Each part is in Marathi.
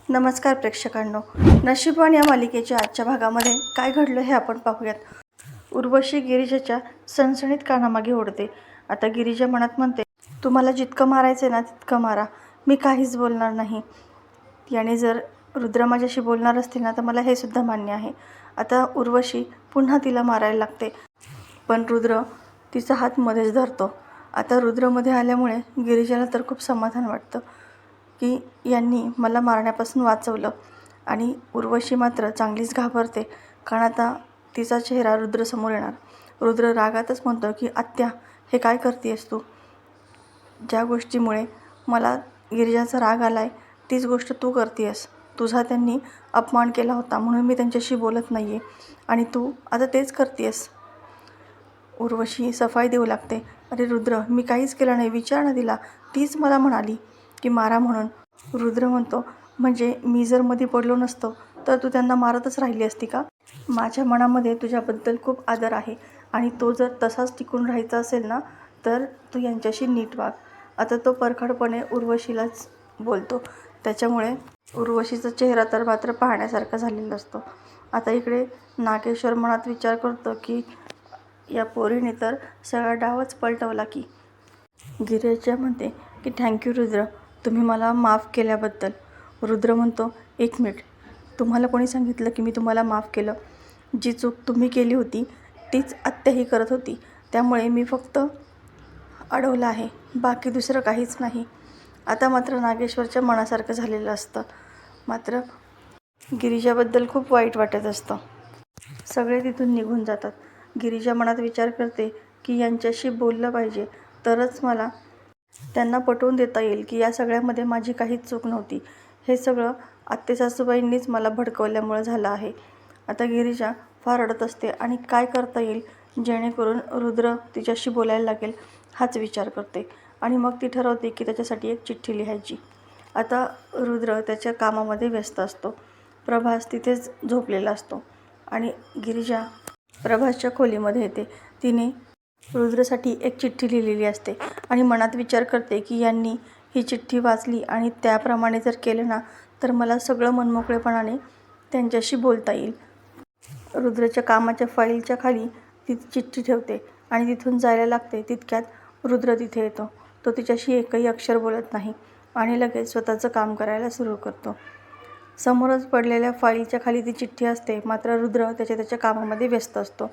नमस्कार प्रेक्षकांनो, नशीबवान या मालिकेच्या आजच्या भागामध्ये काय घडलं हे आपण पाहूयात. उर्वशी गिरिजाच्या सणसणीत कानामागे ओढते. आता गिरिजा मनात म्हणते, तुम्हाला जितकं मारायचं ना तितकं मारा, मी काहीच बोलणार नाही. याने जर रुद्र माझ्याशी बोलणार असतील ना तर मला हे सुद्धा मान्य आहे. आता उर्वशी पुन्हा तिला मारायला लागते, पण रुद्र तिचा हात मध्येच धरतो. आता रुद्रमध्ये आल्यामुळे गिरिजाला तर खूप समाधान वाटतं की यांनी मला मारण्यापासून वाचवलं. आणि उर्वशी मात्र चांगलीच घाबरते, कारण आता तिचा चेहरा रुद्रसमोर येणार. रुद्र रागातच म्हणतो की आत्या, हे काय करतेस तू? ज्या गोष्टीमुळे मला गिरिजाचा राग आलाय तीच गोष्ट तू करतेस. तुझा त्यांनी अपमान केला होता म्हणून मी त्यांच्याशी बोलत नाही आहे आणि तू आता तेच करतेस. उर्वशी सफाई देऊ लागते, अरे रुद्र, मी काहीच केलं नाही, विचार ना तिला, तीच मला म्हणाली की मारा म्हणून. रुद्र म्हणतो, म्हणजे मी जर मध्ये पडलो नसतो तर तू त्यांना मारतच राहिली असती का? माझ्या मनामध्ये तुझ्याबद्दल खूप आदर आहे आणि तो जर तसाच टिकून राहायचा असेल ना तर तू यांच्याशी नीट वाग. आता तो परखडपणे उर्वशीलाच बोलतो, त्याच्यामुळे उर्वशीचा चेहरा तर मात्र पाहण्यासारखा झालेला असतो. आता इकडे नागेश्वर मनात विचार करतो की या पोरीने तर सगळा डावच पलटवला की. गिरिजा म्हणते की थँक्यू रुद्र, तुम्ही मला माफ केल्याबद्दल. रुद्र म्हणतो, एक मिनिट, तुम्हाला कोणी सांगितलं की मी तुम्हाला माफ केलं? जी चूक तुम्ही केली होती तीच आत्याही करत होती, त्यामुळे मी फक्त अडवलं आहे, बाकी दुसरं काहीच नाही. आता मात्र नागेश्वरच्या मनासारखं झालेलं असतं, मात्र गिरिजाबद्दल खूप वाईट वाटत असतं. सगळे तिथून निघून जातात. गिरिजा मनात विचार करते की यांच्याशी बोललं पाहिजे, तरच मला त्यांना पटवून देता येईल की या सगळ्यामध्ये माझी काहीच चूक नव्हती. हे सगळं आत्तेसासूबाईंनीच मला भडकवल्यामुळे झालं आहे. आता गिरिजा फार रडत असते आणि काय करता येईल जेणेकरून रुद्र तिच्याशी बोलायला लागेल हाच विचार करते. आणि मग ती ठरवते की त्याच्यासाठी एक चिठ्ठी लिहायची. आता रुद्र त्याच्या कामामध्ये व्यस्त असतो. प्रभास तिथेच झोपलेला असतो आणि गिरिजा प्रभासच्या खोलीमध्ये येते. तिने रुद्रसाठी एक चिठ्ठी लिहिलेली असते आणि मनात विचार करते की यांनी ही चिठ्ठी वाचली आणि त्याप्रमाणे जर केलं ना तर मला सगळं मनमोकळेपणाने त्यांच्याशी बोलता येईल. रुद्रच्या कामाच्या फाईलच्या खाली ती चिठ्ठी ठेवते आणि तिथून जायला लागते. तितक्यात रुद्र तिथे येतो. तो तिच्याशी एकही अक्षर बोलत नाही आणि लगेच स्वतःचं काम करायला सुरू करतो. समोरच पडलेल्या फाईलच्या खाली ती चिठ्ठी असते, मात्र रुद्र त्याच्या कामामध्ये व्यस्त असतो.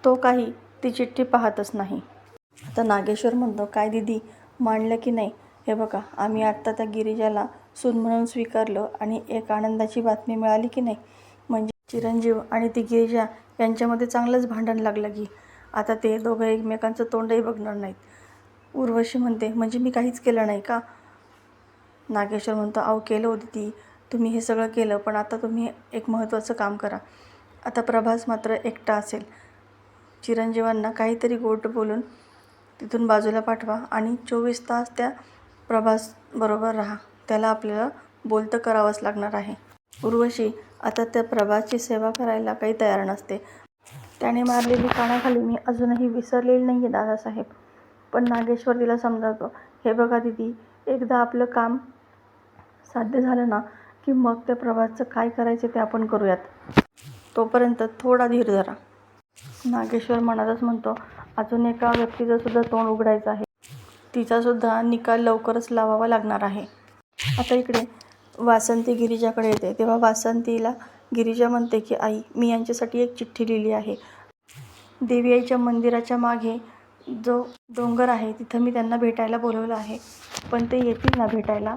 तो काही ती चिठ्ठी पाहतच नाही. आता नागेश्वर म्हणतो, काय दीदी, मानलं की नाही? हे बघा, आम्ही आत्ता त्या गिरिजाला सून म्हणून स्वीकारलं आणि एक आनंदाची बातमी मिळाली की नाही, म्हणजे चिरंजीव आणि ती गिरिजा यांच्यामध्ये चांगलंच भांडण लागलं की आता ते दोघं एकमेकांचं तोंडही बघणार नाहीत. उर्वशी म्हणते, म्हणजे मी काहीच केलं नाही का? नागेश्वर म्हणतो, अहो केलं होती ती, तुम्ही हे सगळं केलं, पण आता तुम्ही एक महत्त्वाचं काम करा. आता प्रभास मात्र एकटा असेल. चिरंजीवांना काहीतरी गोड बोलून तिथून बाजूला पाठवा आणि 24 तास त्या प्रभास बरोबर राहा. त्याला आपल्याला बोलतं करावंच लागणार आहे. उर्वशी आता त्या प्रभासची सेवा करायला काही तयार नसते. त्याने मारलेली कानाखाली मी अजूनही विसरलेली नाही आहे दादासाहेब. पण नागेश्वर तिला समजावतो, हे बघा दीदी, एकदा आपलं काम साध्य झालं ना की मग त्या प्रभासचं काय करायचं ते आपण करूयात, तोपर्यंत थोडा धीर धरा. नागेश्वर मनातच म्हणतो, अजून एका व्यक्तीचं सुद्धा तोंड उघडायचं आहे, तिचासुद्धा निकाल लवकरच लावावा लागणार आहे. आता इकडे वासंती गिरिजाकडे येते, तेव्हा वासंतीला गिरिजा म्हणते की आई, मी यांच्यासाठी एक चिठ्ठी लिहिली आहे. देवी आईच्या मंदिराच्या मागे जो डोंगर आहे तिथं मी त्यांना भेटायला बोलवलं आहे, पण ते येतील ना भेटायला?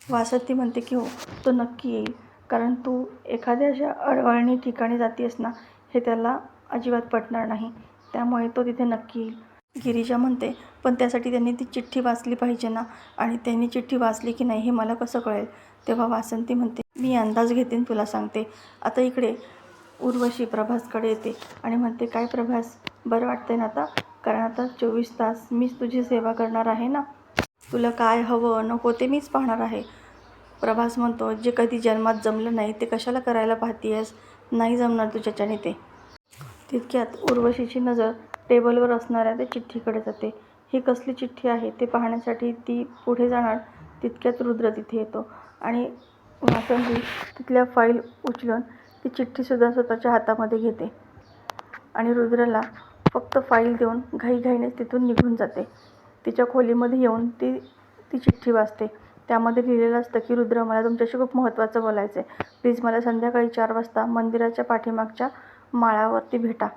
वासंती म्हणते की हो, तो नक्की येईल, कारण तू एखाद्या अशा अडवळणी ठिकाणी जातेस ना हे त्याला अजिबात पटणार नाही, त्यामुळे तो तिथे नक्की येईल. गिरिजा म्हणते, पण त्यासाठी त्यांनी ती चिठ्ठी वाचली पाहिजे ना, आणि त्यांनी चिठ्ठी वाचली की नाही हे मला कसं कळेल? तेव्हा वासंती म्हणते, मी अंदाज घेते आणि तुला सांगते. आता इकडे उर्वशी प्रभासकडे येते आणि म्हणते, काय प्रभास, बरं वाटतंय ना आता? कारण आता 24 तास मीच तुझी सेवा करणार आहे ना, तुला काय हवं नको ते मीच पाहणार आहे. प्रभास म्हणतो, जे कधी जन्मात जमलं नाही ते कशाला करायला पाहतीयस? नाही जमणार तुझ्याच्याने ते. तितक्यात उर्वशीची नजर टेबलवर असणाऱ्या त्या चिठ्ठीकडे जाते. ही कसली चिठ्ठी आहे ते पाहण्यासाठी ती पुढे जाणार, तितक्यात रुद्र तिथे येतो आणि वासंती तिथल्या फाईल उचलून ती चिठ्ठीसुद्धा स्वतःच्या हातामध्ये घेते आणि रुद्रला फक्त फाईल देऊन घाईघाईने तिथून निघून जाते. तिच्या खोलीमध्ये येऊन ती चिठ्ठी वाचते. त्यामध्ये लिहिलेलं असतं की रुद्र, मला तुमच्याशी खूप महत्त्वाचं बोलायचं आहे. प्लीज मला संध्याकाळी 4 वाजता मंदिराच्या पाठीमागच्या माळावरती भेटा.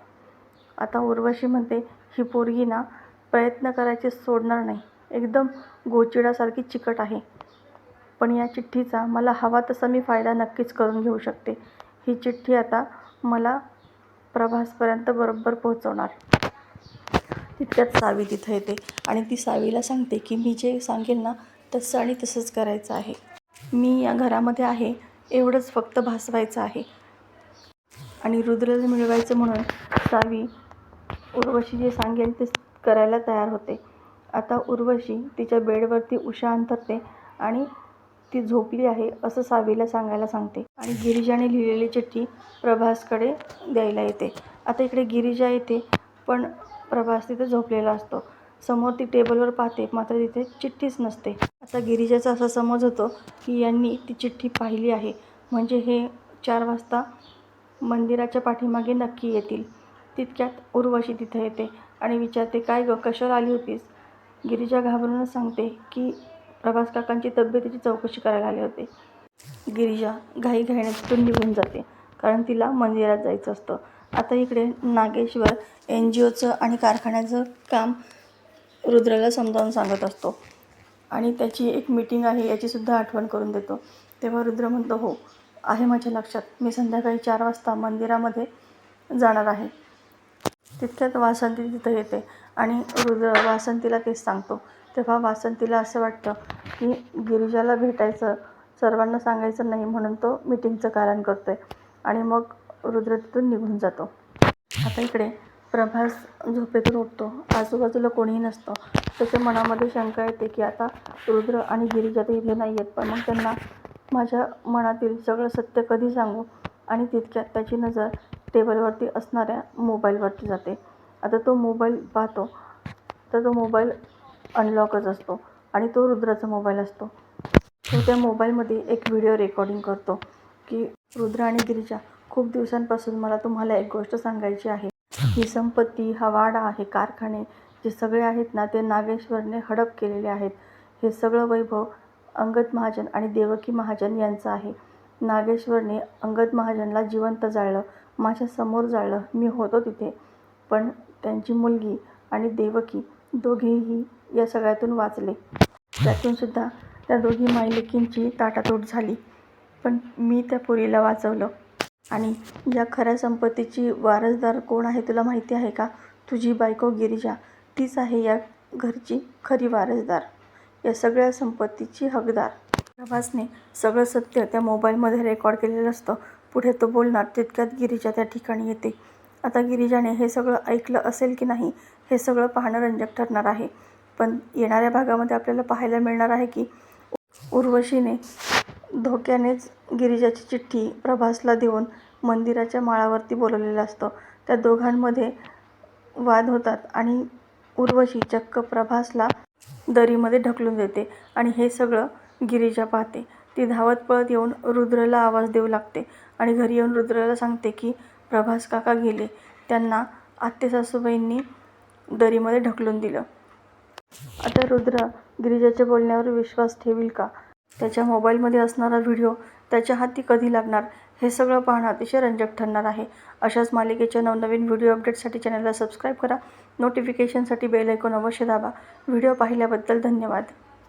आता उर्वशी म्हणते, ही पोरगी ना प्रयत्न करायचे सोडणार नाही. एकदम गोचिडासारखी चिकट आहे. पण या चिठ्ठीचा मला हवा तसा मी फायदा नक्कीच करून घेऊ शकते. ही चिठ्ठी आता मला प्रभासपर्यंत बरोबर पोहोचवणार. तितक्यात सावी तिथं येते आणि ती सावीला सांगते की मी जे सांगेल ना तसं आणि तसंच करायचं आहे. मी या घरामध्ये आहे एवढंच फक्त भासवायचं आहे. आणि रुद्रला मिळवायचं म्हणून सावी उर्वशी जे सांगेल ते करायला तयार होते. आता उर्वशी तिच्या बेडवरती उशा अंथरते आणि ती झोपली आहे असं सावीला सांगायला सांगते आणि गिरिजाने लिहिलेली चिठ्ठी प्रभासकडे द्यायला येते. आता इकडे गिरिजा येते पण प्रभास तिथे झोपलेला असतो. समोर ती टेबलवर पाहते मात्र तिथे चिठ्ठीच नसते. आता गिरिजाचा असा समज होतो की यांनी ती चिठ्ठी पाहिली आहे, म्हणजे हे 4 वाजता मंदिराच्या पाठीमागे नक्की येतील. तितक्यात उर्वशी तिथे येते आणि विचारते, काय गं, कशाला आली होतीस? गिरिजा घाबरूनच सांगते की प्रभास काकांची तब्येतीची चौकशी करायला आले होते. गिरिजा घाईघाईने तिथून निघून जाते कारण तिला मंदिरात जायचं असतं. आता इकडे नागेश्वर NGOचं आणि कारखान्याचं काम रुद्राला समजावून सांगत असतो आणि त्याची एक मीटिंग आहे याचीसुद्धा आठवण करून देतो. तेव्हा रुद्र म्हणतो, हो आहे माझ्या लक्षात, मी संध्याकाळी 4 वाजता मंदिरामध्ये जाणार आहे. तितक्यात वासंती तिथं येते आणि रुद्र वासंतीला तेच सांगतो. तेव्हा वासंतीला असं वाटतं की गिरिजाला भेटायचं, सर्वांना सांगायचं नाही म्हणून तो मीटिंगचं कारण करतो आहे आणि मग रुद्र तिथून निघून जातो. आता इकडे प्रभास झोपेतून उठतो. आजूबाजूला कोणीही नसतं. त्याच्या मनामध्ये शंका येते की आता रुद्र आणि गिरिजा तर इथे नाही आहेत, पण मग त्यांना माझ्या मनातील सगळं सत्य कधी सांगू? आणि तितक्यात त्याची नजर टेबलवरती असणाऱ्या मोबाईलवरती जाते. आता तो मोबाईल पाहतो तर तो मोबाईल अनलॉकच असतो आणि तो रुद्राचा मोबाईल असतो. तो त्या मोबाईलमध्ये एक व्हिडिओ रेकॉर्डिंग करतो की रुद्र आणि गिरिजा, खूप दिवसांपासून मला तुम्हाला एक गोष्ट सांगायची आहे. ही संपत्ती, हा वाडा आहे, कारखाने जे सगळे आहेत ना ते नागेश्वरने हडप केलेले आहेत. हे सगळं वैभव अंगद महाजन आणि देवकी महाजन यांचं आहे. नागेश्वरने अंगद महाजनला जिवंत जाळलं, माझ्या समोर जाळलं. मी होतो तिथे, पण त्यांची मुलगी आणि देवकी दोघेही या सगळ्यातून वाचले. त्यातूनसुद्धा त्या दोघी मायलेकींची ताटातूट झाली, पण मी त्या पोरीला वाचवलं. आणि या खऱ्या संपत्तीची वारसदार कोण आहे तुला माहिती आहे का? तुझी बायको गिरिजा, तीच आहे या घरची खरी वारसदार, या सगळ्या संपत्तीची हकदार. प्रभासने सगळं सत्य त्या मोबाईलमध्ये रेकॉर्ड केलेलं असतं. पुढे तो बोलणार तितक्यात गिरिजा त्या ठिकाणी येते. आता गिरिजाने हे सगळं ऐकलं असेल की नाही हे सगळं पाहणं रंजक ठरणार आहे. पण येणाऱ्या भागामध्ये आपल्याला पाहायला मिळणार आहे की उर्वशीने धोक्यानेच गिरिजाची चिठ्ठी प्रभासला देऊन मंदिराच्या माळावरती बोलवलेलं असतं. त्या दोघांमध्ये वाद होतात आणि उर्वशी चक्क प्रभासला दरीमध्ये ढकलून देते आणि हे सगळं गिरिजा पाहते. ती धावत पळत येऊन रुद्रला आवाज देऊ लागते आणि घरी येऊन रुद्रला सांगते की प्रभास काका गेले, त्यांना आत्तेसासूबाईंनी दरीमध्ये ढकलून दिलं. आता रुद्र गिरिजाच्या बोलण्यावर विश्वास ठेवील का? त्याच्या मोबाईलमध्ये असणारा व्हिडिओ त्याच्या हाती कधी लागणार हे सगळं पाहणं अतिशय रंजक ठरणार आहे. अशाच मालिकेच्या नवनवीन व्हिडिओ अपडेटसाठी चॅनलला सबस्क्राईब करा. नोटिफिकेशनसाठी बेल आयकॉन अवश्य दाबा. व्हिडिओ पाहिल्याबद्दल धन्यवाद.